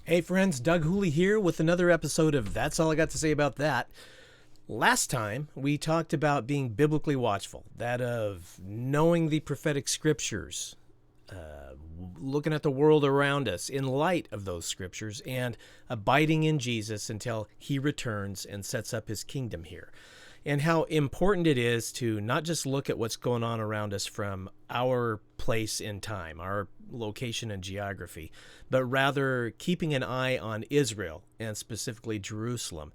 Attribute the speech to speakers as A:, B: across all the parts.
A: Hey friends, Doug Hooley here with another episode of That's All I Got to Say About That. Last time we talked about being biblically watchful, that of knowing the prophetic scriptures, looking at the world around us in light of those scriptures, and abiding in Jesus until he returns and sets up his kingdom here. And how important it is to not just look at what's going on around us from our place in time, our location and geography, but rather keeping an eye on Israel and specifically Jerusalem.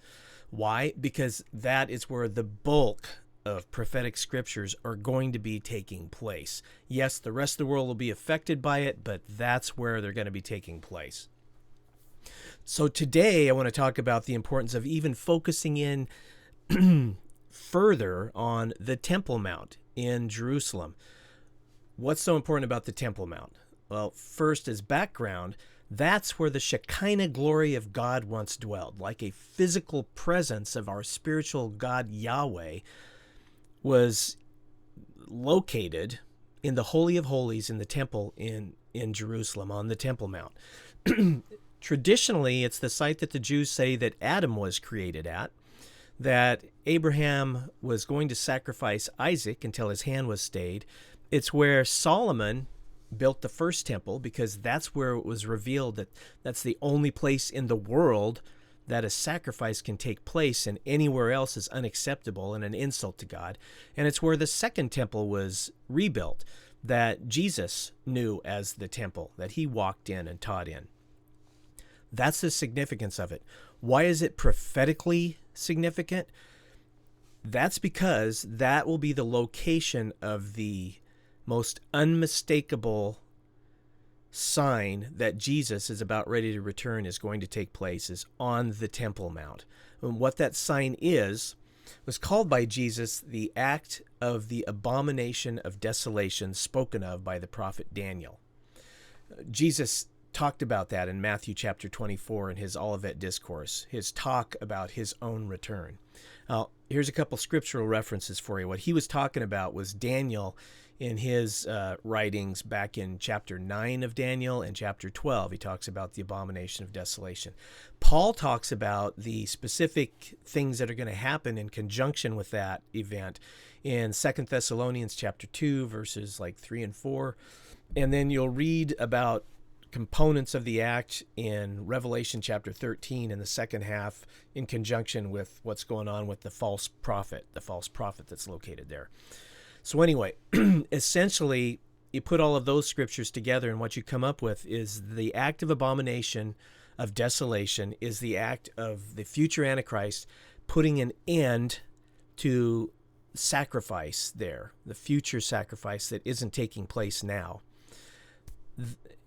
A: Why? Because that is where the bulk of prophetic scriptures are going to be taking place. Yes, the rest of the world will be affected by it, but that's where they're going to be taking place. So today I want to talk about the importance of even focusing in further on the Temple Mount in Jerusalem. What's so important about the Temple Mount? Well, first, as background, that's where the Shekinah glory of God once dwelled, like a physical presence of our spiritual God Yahweh was located in the Holy of Holies in the temple in Jerusalem on the Temple Mount. Traditionally, it's the site that the Jews say that Adam was created at, that Abraham was going to sacrifice Isaac until his hand was stayed. It's where Solomon built the first temple because that's where it was revealed that that's the only place in the world that a sacrifice can take place, and anywhere else is unacceptable and an insult to God. And it's where the second temple was rebuilt that Jesus knew as the temple that he walked in and taught in. That's the significance of it. Why is it prophetically significant? That's because that will be the location of the most unmistakable sign that Jesus is about ready to return is going to take place is on the Temple Mount. And what that sign is was called by Jesus the act of the abomination of desolation spoken of by the prophet Daniel. Jesus talked about that in Matthew chapter 24 in his Olivet Discourse, his talk about his own return. Here's a couple scriptural references for you. What he was talking about was Daniel in his writings back in chapter 9 of Daniel and chapter 12. He talks about the abomination of desolation. Paul talks about the specific things that are going to happen in conjunction with that event in 2 Thessalonians chapter 2, verses like 3 and 4. And then you'll read about components of the act in Revelation chapter 13 in the second half in conjunction with what's going on with the false prophet that's located there. So anyway, essentially, you put all of those scriptures together and what you come up with is the act of abomination of desolation is the act of the future Antichrist putting an end to sacrifice there, the future sacrifice that isn't taking place now.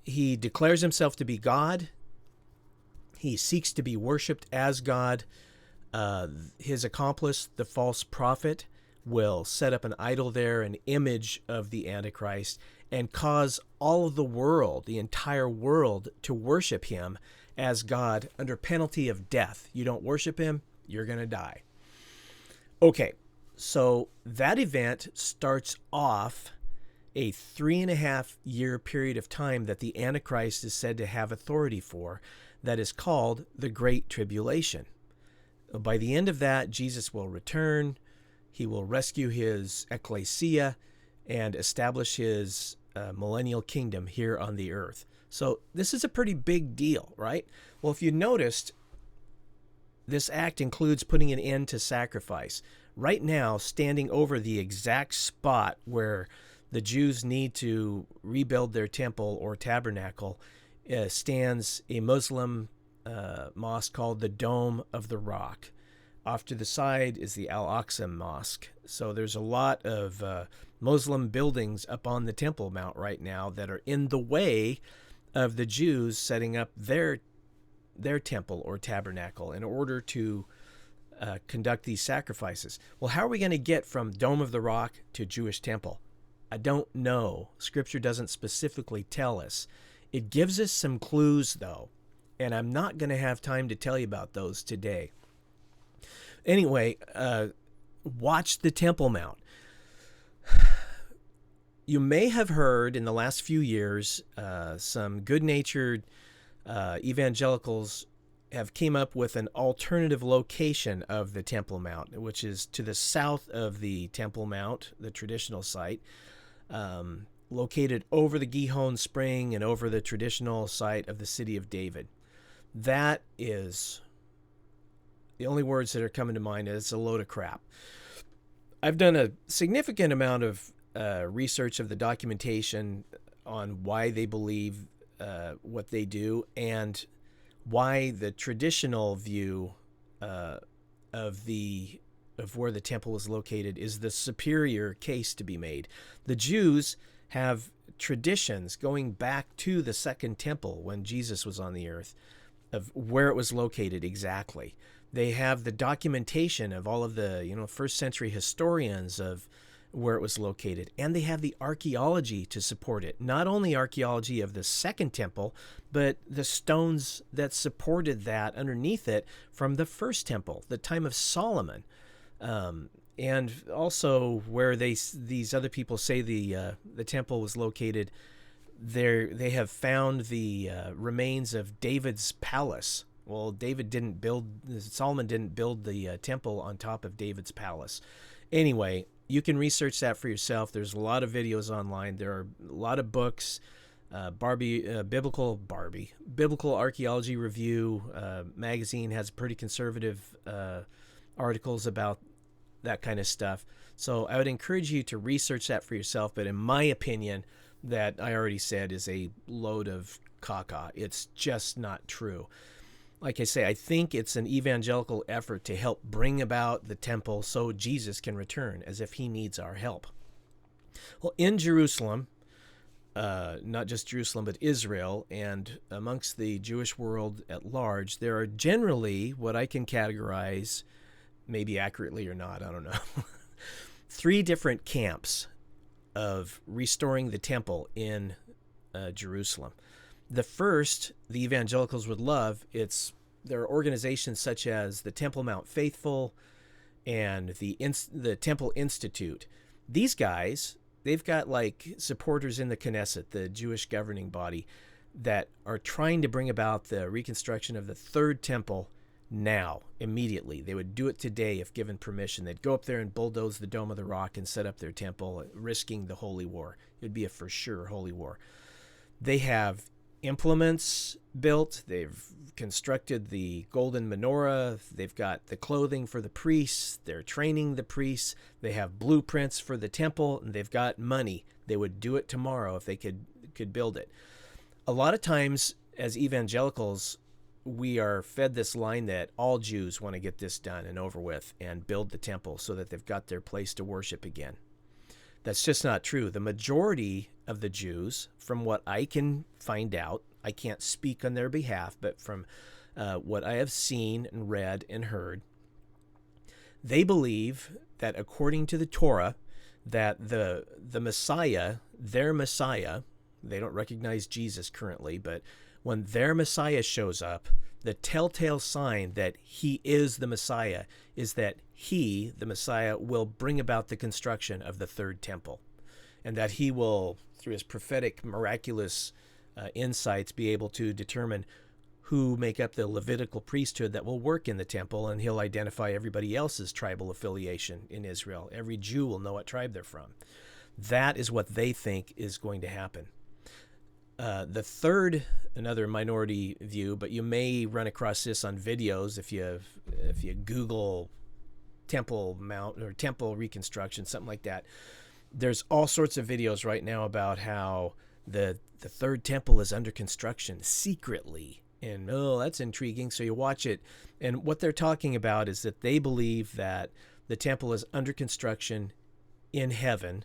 A: He declares himself to be God. He seeks to be worshipped as God. His accomplice, the false prophet, will set up an idol there, an image of the Antichrist, and cause all of the world, the entire world, to worship him as God under penalty of death. You don't worship him, you're going to die. Okay, so that event starts off a 3.5-year period of time that the Antichrist is said to have authority for that is called the Great Tribulation. By the end of that, Jesus will return. He will rescue his ecclesia and establish his millennial kingdom here on the earth. So this is a pretty big deal, right? Well, if you noticed, this act includes putting an end to sacrifice. Right now, standing over the exact spot where the Jews need to rebuild their temple or tabernacle stands a Muslim mosque called the Dome of the Rock. Off to the side is the Al-Aqsa Mosque. So there's a lot of Muslim buildings up on the Temple Mount right now that are in the way of the Jews setting up their temple or tabernacle in order to conduct these sacrifices. Well, how are we going to get from Dome of the Rock to Jewish temple? I don't know. Scripture doesn't specifically tell us. It gives us some clues, though, and I'm not going to have time to tell you about those today. Anyway, watch the Temple Mount. You may have heard in the last few years some good-natured evangelicals have came up with an alternative location of the Temple Mount, which is to the south of the Temple Mount, the traditional site, located over the Gihon Spring and over the traditional site of the city of David. That is, the only words that are coming to mind is it's a load of crap. I've done a significant amount of research of the documentation on why they believe what they do and why the traditional view of where the temple is located is the superior case to be made. The Jews have traditions going back to the second temple when Jesus was on the earth of where it was located exactly. They have the documentation of all of the first century historians of where it was located, and they have the archaeology to support it. Not only archaeology of the second temple, but the stones that supported that underneath it from the first temple, the time of Solomon, and also where these other people say the temple was located. They have found the remains of David's palace. Well, Solomon didn't build the temple on top of David's palace. Anyway, you can research that for yourself. There's a lot of videos online. There are a lot of books. Biblical Archaeology Review magazine has pretty conservative articles about that kind of stuff. So I would encourage you to research that for yourself. But in my opinion, that I already said is a load of caca. It's just not true. Like I say, I think it's an evangelical effort to help bring about the temple so Jesus can return, as if he needs our help. Well, in Jerusalem, not just Jerusalem, but Israel, and amongst the Jewish world at large, there are generally what I can categorize, maybe accurately or not, I don't know, 3 different camps of restoring the temple in Jerusalem. The first, the evangelicals would love. There are organizations such as the Temple Mount Faithful and the Temple Institute. These guys, they've got like supporters in the Knesset, the Jewish governing body, that are trying to bring about the reconstruction of the third temple now, immediately. They would do it today if given permission. They'd go up there and bulldoze the Dome of the Rock and set up their temple, risking the holy war. It would be a for sure holy war. They have implements built. They've constructed the golden menorah. They've got the clothing for the priests. They're training the priests. They have blueprints for the temple, and they've got money. They would do it tomorrow if they could build it. A lot of times, as evangelicals, we are fed this line that all Jews want to get this done and over with and build the temple so that they've got their place to worship again. That's just not true. The majority of the Jews, from what I can find out, I can't speak on their behalf, but from what I have seen and read and heard, they believe that according to the Torah, that the Messiah, their Messiah, they don't recognize Jesus currently, but when their Messiah shows up, the telltale sign that he is the Messiah is that he, the Messiah, will bring about the construction of the third temple, and that he will, through his prophetic, miraculous insights, be able to determine who make up the Levitical priesthood that will work in the temple, and he'll identify everybody else's tribal affiliation in Israel. Every Jew will know what tribe they're from. That is what they think is going to happen. The third, another minority view, but you may run across this on videos if you Google Temple Mount or temple reconstruction, something like that. There's all sorts of videos right now about how the third temple is under construction secretly, and that's intriguing. So you watch it, and what they're talking about is that they believe that the temple is under construction in heaven.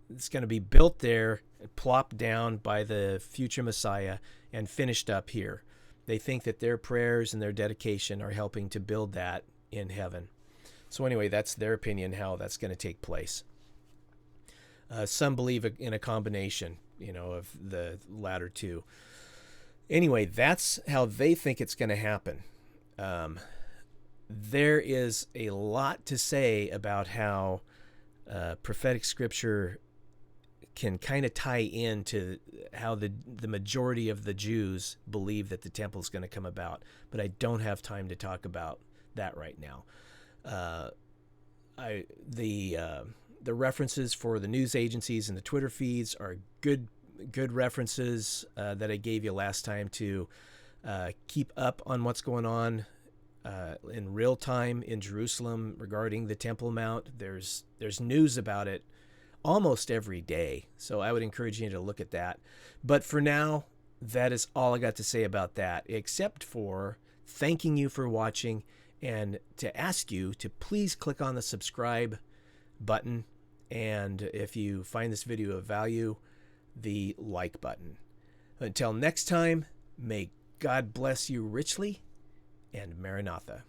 A: It's going to be built there, plopped down by the future Messiah, and finished up here. They think that their prayers and their dedication are helping to build that in heaven. So anyway, that's their opinion how that's going to take place. Some believe in a combination, of the latter two. Anyway, that's how they think it's going to happen. There is a lot to say about how prophetic scripture can kind of tie into how the majority of the Jews believe that the temple is going to come about. But I don't have time to talk about that right now. The references for the news agencies and the Twitter feeds are good references that I gave you last time to keep up on what's going on in real time in Jerusalem regarding the Temple Mount. There's news about it almost every day, so I would encourage you to look at that. But for now, that is all I got to say about that, except for thanking you for watching and to ask you to please click on the subscribe button, and if you find this video of value, the like button. Until next time, may God bless you richly, and Maranatha.